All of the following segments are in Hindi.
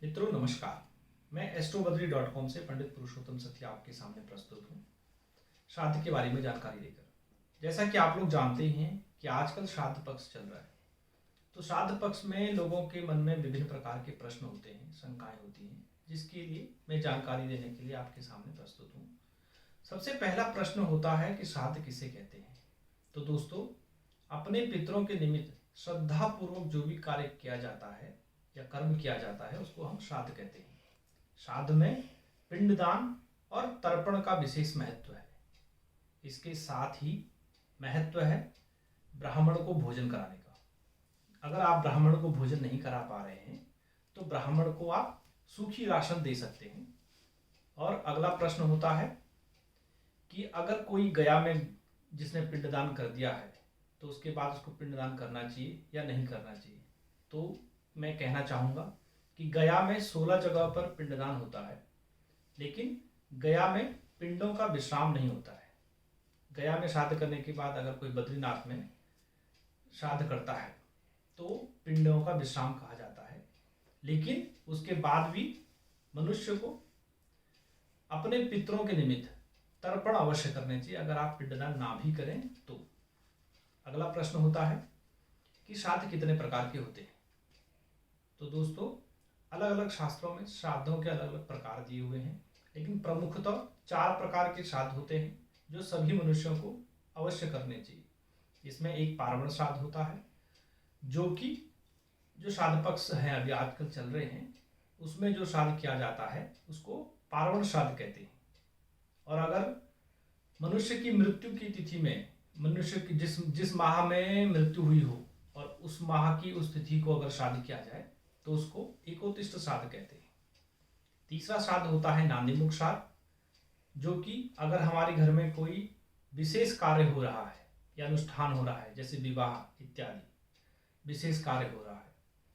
मित्रों नमस्कार। मैं एस्ट्रोबद्री.com से पंडित पुरुषोत्तम सत्या आपके सामने प्रस्तुत हूँ श्राद्ध के बारे में जानकारी लेकर। जैसा कि आप लोग जानते हैं कि आजकल श्राद्ध पक्ष चल रहा है, तो श्राद्ध पक्ष में लोगों के मन में विभिन्न प्रकार के प्रश्न होते हैं, शंकाएं होती हैं, जिसके लिए मैं जानकारी देने के लिए आपके सामने प्रस्तुत हूँ। सबसे पहला प्रश्न होता है कि श्राद्ध किसे कहते हैं। तो दोस्तों, अपने पितरों के निमित्त श्रद्धापूर्वक जो भी कार्य किया जाता है या कर्म किया जाता है उसको हम श्राद्ध कहते हैं। श्राद्ध में पिंडदान और तर्पण का विशेष महत्व है। इसके साथ ही महत्व है ब्राह्मण को भोजन कराने का। अगर आप ब्राह्मण को भोजन नहीं करा पा रहे हैं तो ब्राह्मण को आप सूखी राशन दे सकते हैं। और अगला प्रश्न होता है कि अगर कोई गया में जिसने पिंडदान कर दिया है तो उसके बाद उसको पिंडदान करना चाहिए या नहीं करना चाहिए। तो मैं कहना चाहूँगा कि गया में 16 जगह पर पिंडदान होता है, लेकिन गया में पिंडों का विश्राम नहीं होता है। गया में श्राद्ध करने के बाद अगर कोई बद्रीनाथ में श्राद्ध करता है तो पिंडों का विश्राम कहा जाता है, लेकिन उसके बाद भी मनुष्य को अपने पितरों के निमित्त तर्पण अवश्य करने चाहिए, अगर आप पिंडदान ना भी करें तो। अगला प्रश्न होता है कि श्राद्ध कितने प्रकार के होते हैं। तो दोस्तों, अलग अलग शास्त्रों में श्राद्धों के अलग अलग प्रकार दिए हुए हैं, लेकिन प्रमुखतः 4 प्रकार के श्राद्ध होते हैं जो सभी मनुष्यों को अवश्य करने चाहिए। इसमें एक पार्वण श्राद्ध होता है, जो श्राद्ध पक्ष हैं अभी आजकल चल रहे हैं, उसमें जो श्राद्ध किया जाता है उसको पार्वण श्राद्ध कहते हैं। और अगर मनुष्य की मृत्यु की तिथि में, मनुष्य की जिस माह में मृत्यु हुई हो और उस माह की उस तिथि को अगर श्राद्ध किया जाए तो उसको एकोत्तिष्ठ श्राद्ध कहते हैं। तीसरा श्राद्ध होता है नांदीमुख श्राद्ध, जो कि अगर हमारे घर में कोई विशेष कार्य हो रहा है या अनुष्ठान हो रहा है, जैसे विवाह इत्यादि विशेष कार्य हो रहा है,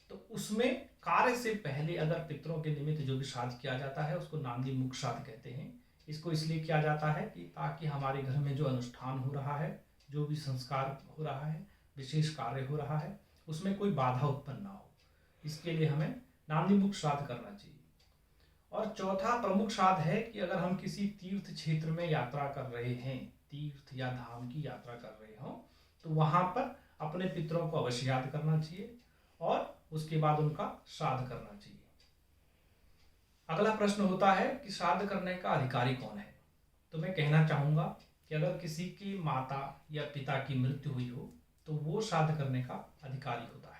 तो उसमें कार्य से पहले अगर पितरों के निमित्त जो भी श्राद्ध किया जाता है उसको नांदीमुख श्राद्ध कहते हैं। इसको इसलिए किया जाता है कि ताकि हमारे घर में जो अनुष्ठान हो रहा है, जो भी संस्कार हो रहा है, विशेष कार्य हो रहा है, उसमें कोई बाधा उत्पन्न ना हो। इसके लिए हमें नांदीमुख श्राद्ध करना चाहिए। और चौथा प्रमुख श्राद्ध है कि अगर हम किसी तीर्थ क्षेत्र में यात्रा कर रहे हैं, तीर्थ या धाम की यात्रा कर रहे हों, तो वहां पर अपने पितरों को अवश्य याद करना चाहिए और उसके बाद उनका श्राद्ध करना चाहिए। अगला प्रश्न होता है कि श्राद्ध करने का अधिकारी कौन है। तो मैं कहना चाहूँगा कि अगर किसी की माता या पिता की मृत्यु हुई हो तो वो श्राद्ध करने का अधिकारी होता है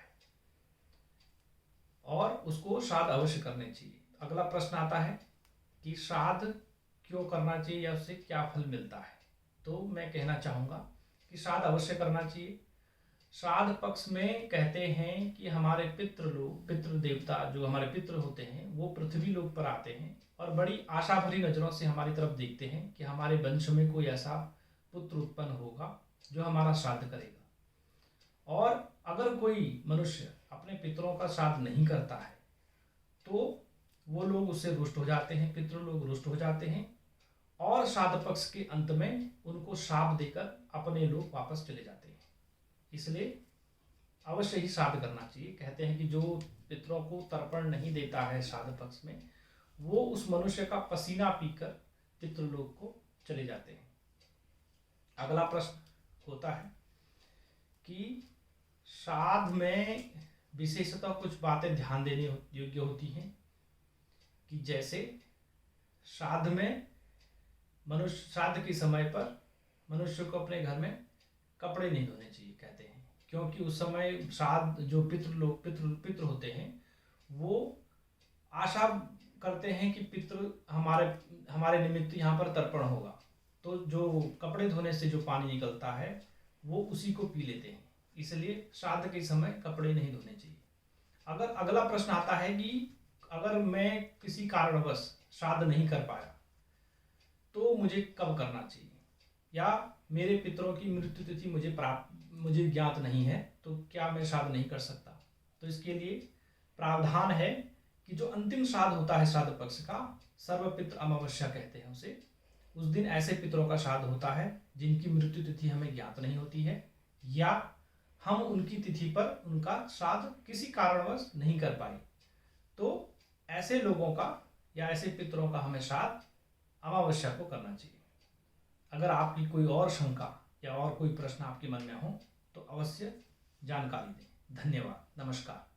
और उसको श्राद्ध अवश्य करने चाहिए। अगला प्रश्न आता है कि श्राद्ध क्यों करना चाहिए या उससे क्या फल मिलता है। तो मैं कहना चाहूँगा कि श्राद्ध अवश्य करना चाहिए। श्राद्ध पक्ष में कहते हैं कि हमारे पितृ देवता जो हमारे पितृ होते हैं वो पृथ्वी लोक पर आते हैं और बड़ी आशा भरी नज़रों से हमारी तरफ देखते हैं कि हमारे वंश में कोई ऐसा पुत्र उत्पन्न होगा जो हमारा श्राद्ध करेगा। और अगर कोई मनुष्य अपने पितरों का श्राद्ध नहीं करता है तो वो लोग उससे रुष्ट हो जाते हैं, पितृ लोग रुष्ट हो जाते हैं और श्राद्ध पक्ष के अंत में उनको श्राप देकर अपने लोग वापस चले जाते हैं। इसलिए अवश्य ही श्राद्ध करना चाहिए। कहते हैं कि जो पितरों को तर्पण नहीं देता है श्राद्ध पक्ष में, वो उस मनुष्य का पसीना पीकर पितृलोक को चले जाते हैं। अगला प्रश्न होता है कि श्राद्ध में विशेषतः कुछ बातें ध्यान देने योग्य होती हैं, कि जैसे श्राद्ध में श्राद्ध के समय पर मनुष्य को अपने घर में कपड़े नहीं धोने चाहिए, कहते हैं, क्योंकि उस समय श्राद्ध जो पितृ होते हैं वो आशा करते हैं कि पितृ हमारे निमित्त यहाँ पर तर्पण होगा, तो जो कपड़े धोने से जो पानी निकलता है वो उसी को पी लेते हैं। इसलिए श्राद्ध के समय कपड़े नहीं धोने चाहिए। अगर अगला प्रश्न आता है कि अगर मैं किसी कारणवश श्राद्ध नहीं कर पाया तो मुझे कब करना चाहिए, या मेरे पितरों की मृत्यु तिथि मुझे ज्ञात नहीं है तो क्या मैं श्राद्ध नहीं कर सकता। तो इसके लिए प्रावधान है कि जो अंतिम श्राद्ध होता है श्राद्ध पक्ष का, सर्वपितृ अमावस्या कहते हैं उसे, उस दिन ऐसे पितरों का श्राद्ध होता है जिनकी मृत्यु तिथि हमें ज्ञात नहीं होती है या हम उनकी तिथि पर उनका श्राद्ध किसी कारणवश नहीं कर पाए। तो ऐसे लोगों का या ऐसे पितरों का हमें श्राद्ध अमावस्या को करना चाहिए। अगर आपकी कोई और शंका या और कोई प्रश्न आपके मन में हो तो अवश्य जानकारी दें। धन्यवाद। नमस्कार।